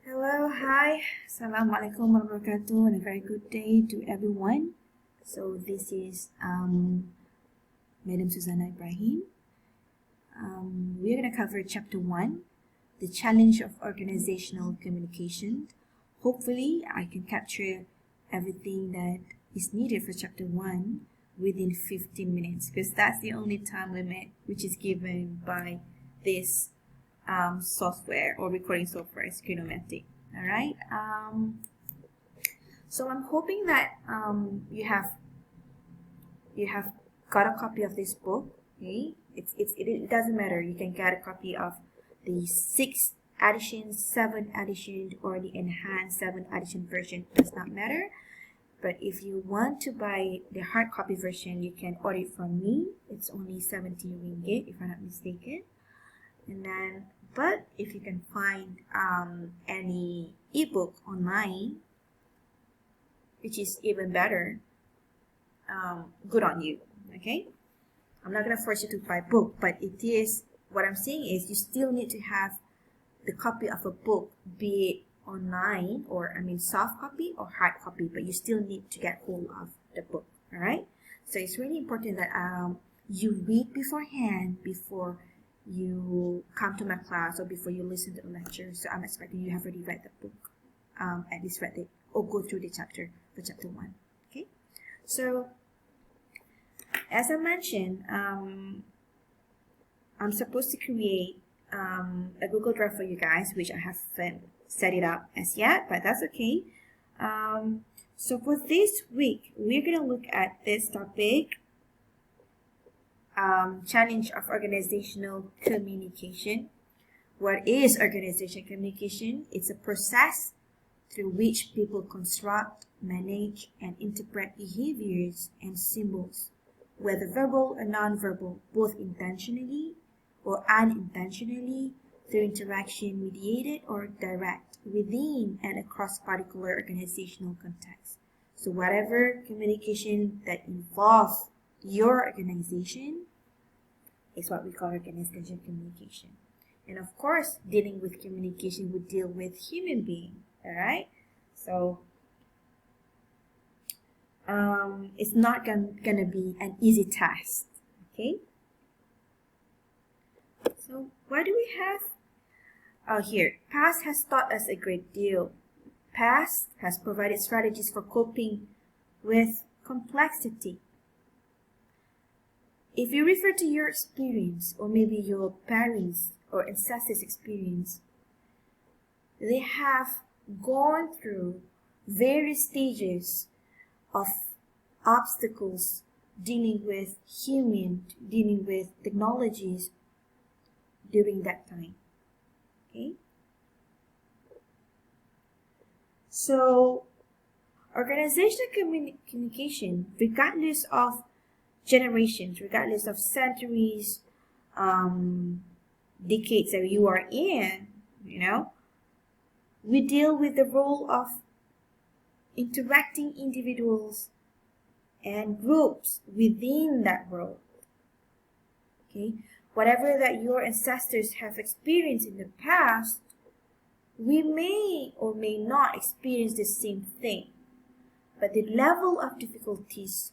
Hello, hi, Assalamualaikum warahmatullahi wabarakatuh, and a very good day to everyone. So this is Madam Susanna Ibrahim. We're going to cover chapter 1, the challenge of organizational communication. Hopefully, I can capture everything that is needed for chapter 1 within 15 minutes because that's the only time limit which is given by this software or recording software, Screenomatic. All right. So I'm hoping that you have got a copy of this book. Okay, it doesn't matter. You can get a copy of the 6th edition, 7th edition, or the enhanced 7th edition version. It does not matter. But if you want to buy the hard copy version, you can order it from me. It's only 70 ringgit, if I'm not mistaken. And then, but if you can find any ebook online, which is even better, good on you. Okay, I'm not gonna force you to buy a book, but it is what I'm saying is you still need to have the copy of a book, be it online or soft copy or hard copy, but you still need to get hold of the book. All right, so it's really important that you read beforehand before you come to my class or before you listen to the lecture. So I'm expecting you have already read the book, at least read it or go through the chapter for chapter 1. Okay, so as I mentioned, I'm supposed to create a Google Drive for you guys, which I haven't set it up as yet, but that's okay. So for this week, we're gonna look at this topic, challenge of organizational communication. What is organizational communication? It's a process through which people construct, manage, and interpret behaviors and symbols, whether verbal or non-verbal, both intentionally or unintentionally, through interaction mediated or direct, within and across particular organizational context. So whatever communication that involves your organization is what we call organizational communication. And of course, dealing with communication would deal with human being. All right, so it's not gonna be an easy task. Okay, so what do we have? Oh, here, past has taught us a great deal. Past has provided strategies for coping with complexity. If you refer to your experience, or maybe your parents' or ancestors' experience, they have gone through various stages of obstacles dealing with dealing with technologies during that time. Okay? So, organizational communication, regardless of generations, regardless of centuries, decades that you are in, we deal with the role of interacting individuals and groups within that world. Okay, whatever that your ancestors have experienced in the past, we may or may not experience the same thing, but the level of difficulties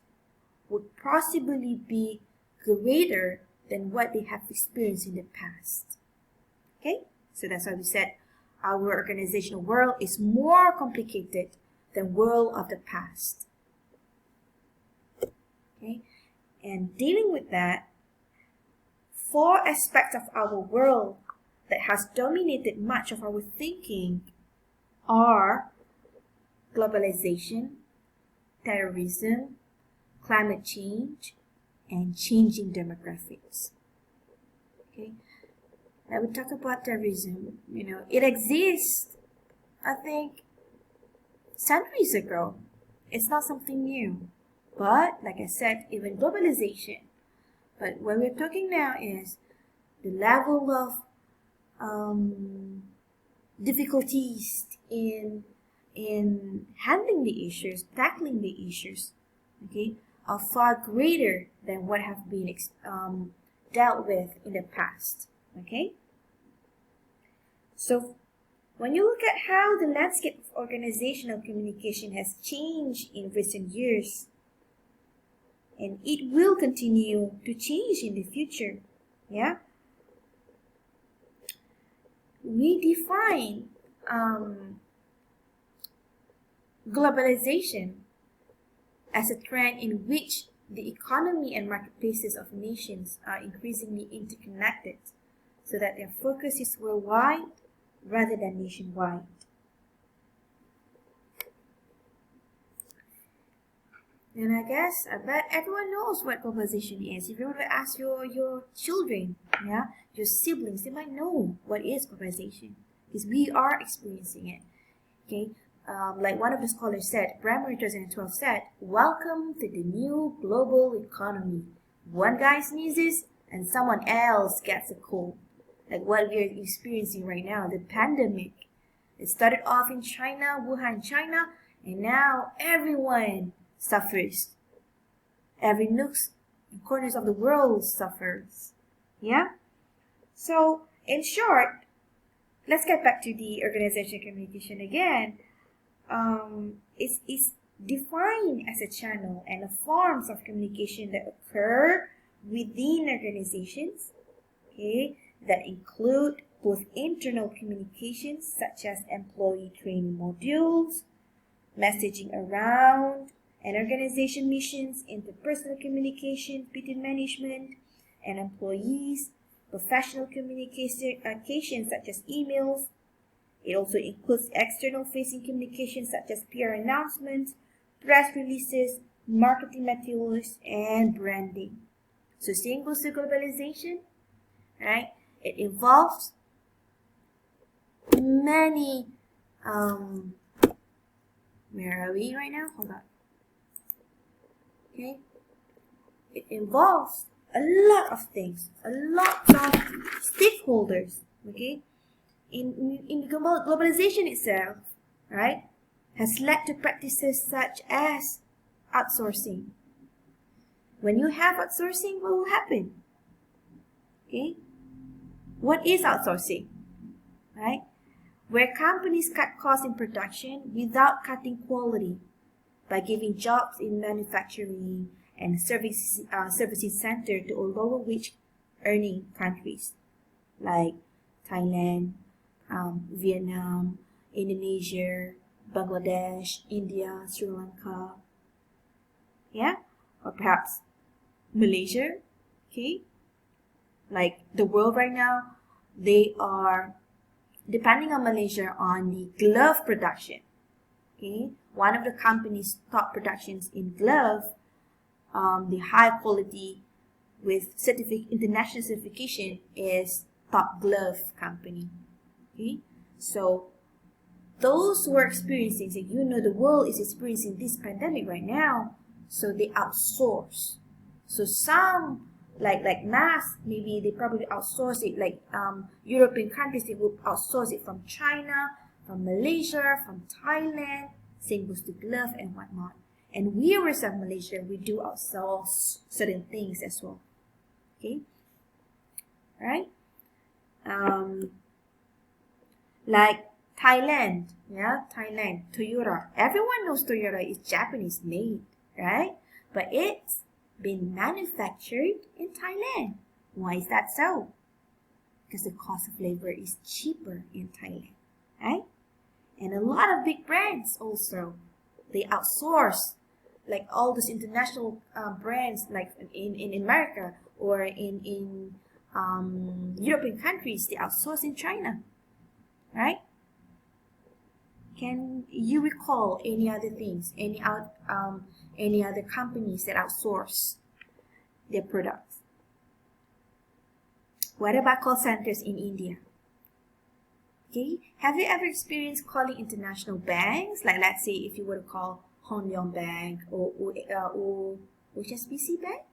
would possibly be greater than what they have experienced in the past. Okay, so that's why we said our organizational world is more complicated than world of the past. Okay, and dealing with that, 4 aspects of our world that has dominated much of our thinking are globalization, terrorism, climate change, and changing demographics. Okay, now we talk about terrorism. It exists, I think, centuries ago. It's not something new. But, like I said, even globalization. But what we're talking now is the level of difficulties in handling the issues, tackling the issues, okay, are far greater than what have been dealt with in the past. Okay, so When you look at how the landscape of organizational communication has changed in recent years, and it will continue to change in the future, yeah? We define globalization as a trend in which the economy and marketplaces of nations are increasingly interconnected so that their focus is worldwide rather than nationwide. And I bet everyone knows what globalization is. If you were to ask your children, yeah, your siblings, they might know what is globalization because we are experiencing it. Okay, like one of the scholars said, Bremer 2012 said, "Welcome to the new global economy. One guy sneezes and someone else gets a cold." Like what we are experiencing right now, the pandemic. It started off in China, Wuhan, China, and now everyone suffers. Every nooks and corners of the world suffers. Yeah? So, in short, let's get back to the organizational communication again. It's defined as a channel and a forms of communication that occur within organizations, okay, that include both internal communications such as employee training modules, messaging around an organization missions, interpersonal communication between management and employees, professional communication such as emails. It also includes external facing communication such as PR announcements, press releases, marketing materials, and branding. So same goes to globalization, right? It involves many, where are we right now? Hold on. Okay. It involves a lot of things, a lot of stakeholders, okay? In globalization itself, right, has led to practices such as outsourcing. When you have outsourcing, what will happen? Okay? What is outsourcing? Right? Where companies cut costs in production without cutting quality by giving jobs in manufacturing and services centered to lower wage earning countries like Thailand, Vietnam, Indonesia, Bangladesh, India, Sri Lanka, yeah, or perhaps Malaysia, okay? Like the world right now, they are depending on Malaysia on the glove production, okay? One of the company's top productions in glove, the high quality with international certification is Top Glove Company. Okay, so those who are experiencing, so the world is experiencing this pandemic right now, so they outsource. So some like masks, maybe they probably outsource it. Like European countries, they will outsource it from China, from Malaysia, from Thailand. Same goes to glove and whatnot. And we as of Malaysia, we do outsource certain things as well. Okay, right? Like Thailand, yeah, Thailand, Toyota. Everyone knows Toyota is Japanese made, right? But it's been manufactured in Thailand. Why is that so? Because the cost of labor is cheaper in Thailand, right? And a lot of big brands also, they outsource, like all those international brands, like in America or in European countries, they outsource in China, right? Can you recall any other things, any other companies that outsource their products? What about call centers in India? Okay, have you ever experienced calling international banks? Like let's say if you were to call Hong Leong Bank or HSBC Bank,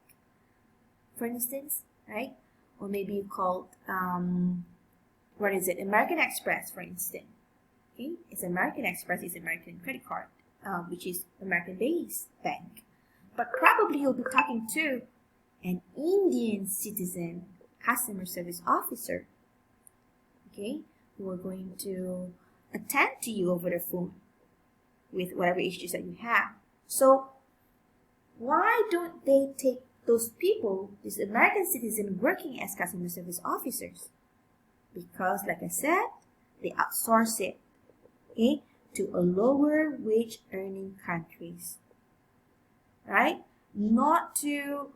for instance, right? Or maybe you called what is it? American Express, for instance. Okay, it's American Express, it's American credit card, which is American-based bank. But probably you'll be talking to an Indian citizen customer service officer, okay, who are going to attend to you over the phone with whatever issues that you have. So why don't they take those people, these American citizens working as customer service officers? Because, like I said, they outsource it, okay, to a lower wage earning countries, right? Not to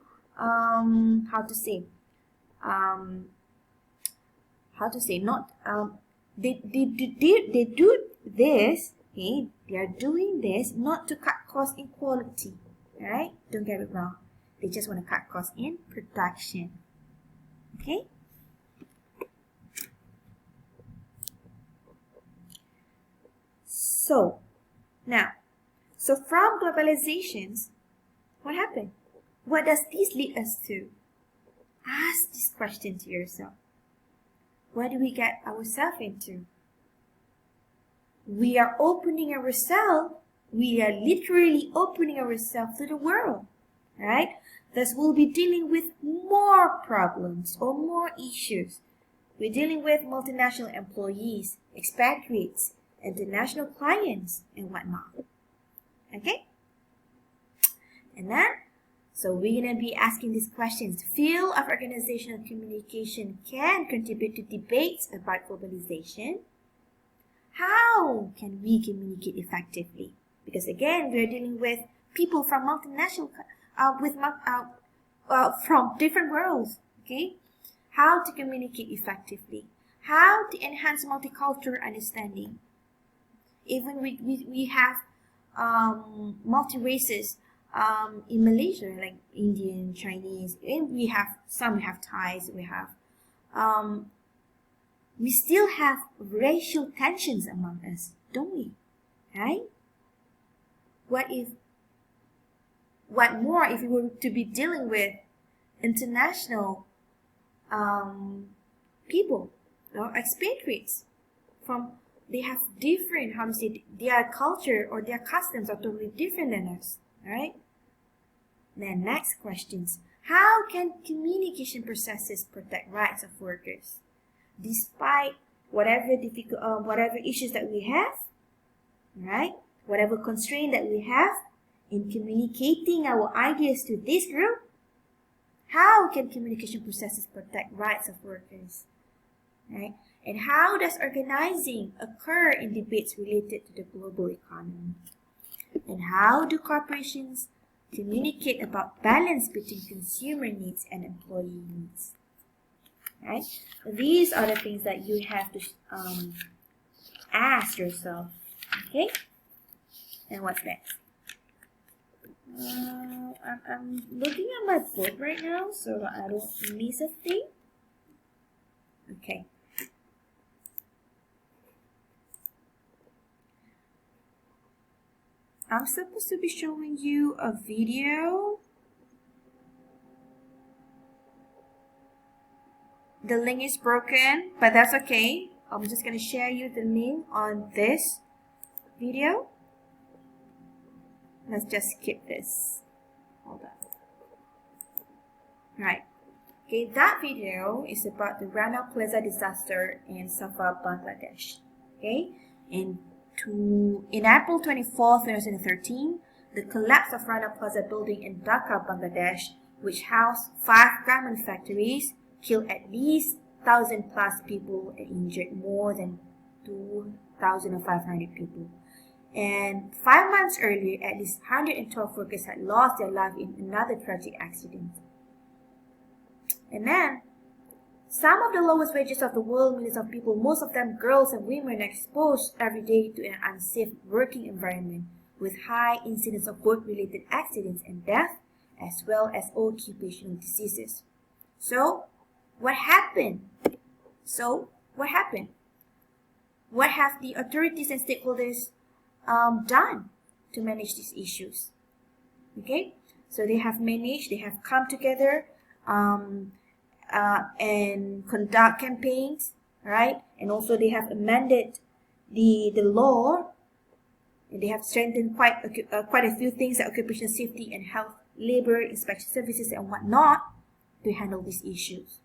they do this, okay, they are doing this not to cut costs in quality, right? Don't get it wrong. They just want to cut costs in production, okay? So from globalizations, what happened? What does this lead us to? Ask this question to yourself. What do we get ourselves into? We are opening ourselves. We are literally opening ourselves to the world, right? Thus, we'll be dealing with more problems or more issues. We're dealing with multinational employees, expatriates, international clients, and whatnot. Okay? And then, so we're going to be asking these questions. Field of organizational communication can contribute to debates about globalization. How can we communicate effectively? Because again, we're dealing with people from multinational, from different worlds. Okay? How to communicate effectively. How to enhance multicultural understanding. Even we have multi-races in Malaysia, like Indian, Chinese, and we have Thais, we still have racial tensions among us, don't we? Right? What more if we were to be dealing with international people, expatriates from, they have different, their culture or their customs are totally different than us, right? Then next questions. How can communication processes protect rights of workers? Despite whatever issues that we have, right? Whatever constraint that we have in communicating our ideas to this group, how can communication processes protect rights of workers, right? And how does organizing occur in debates related to the global economy? And how do corporations communicate about balance between consumer needs and employee needs? Right? These are the things that you have to ask yourself. Okay? And what's next? I'm looking at my book right now so I don't miss a thing. Okay. I'm supposed to be showing you a video. The link is broken, but that's okay. I'm just going to share you the link on this video. Let's just skip this. Hold on. Right. Okay, that video is about the Rana Plaza disaster in Sabah, Bangladesh. Okay, in April 24, 2013, the collapse of Rana Plaza building in Dhaka, Bangladesh, which housed 5 garment factories, killed at least 1,000 plus people and injured more than 2,500 people. And 5 months earlier, at least 112 workers had lost their life in another tragic accident. And then, some of the lowest wages of the world, millions of people, most of them girls and women, are exposed every day to an unsafe working environment with high incidence of work-related accidents and death, as well as occupational diseases. So, what happened? What have the authorities and stakeholders done to manage these issues? Okay, so they have come together and conduct campaigns, right? And also they have amended the law, and they have strengthened quite a few things like occupational safety and health, labor, inspection services, and whatnot to handle these issues.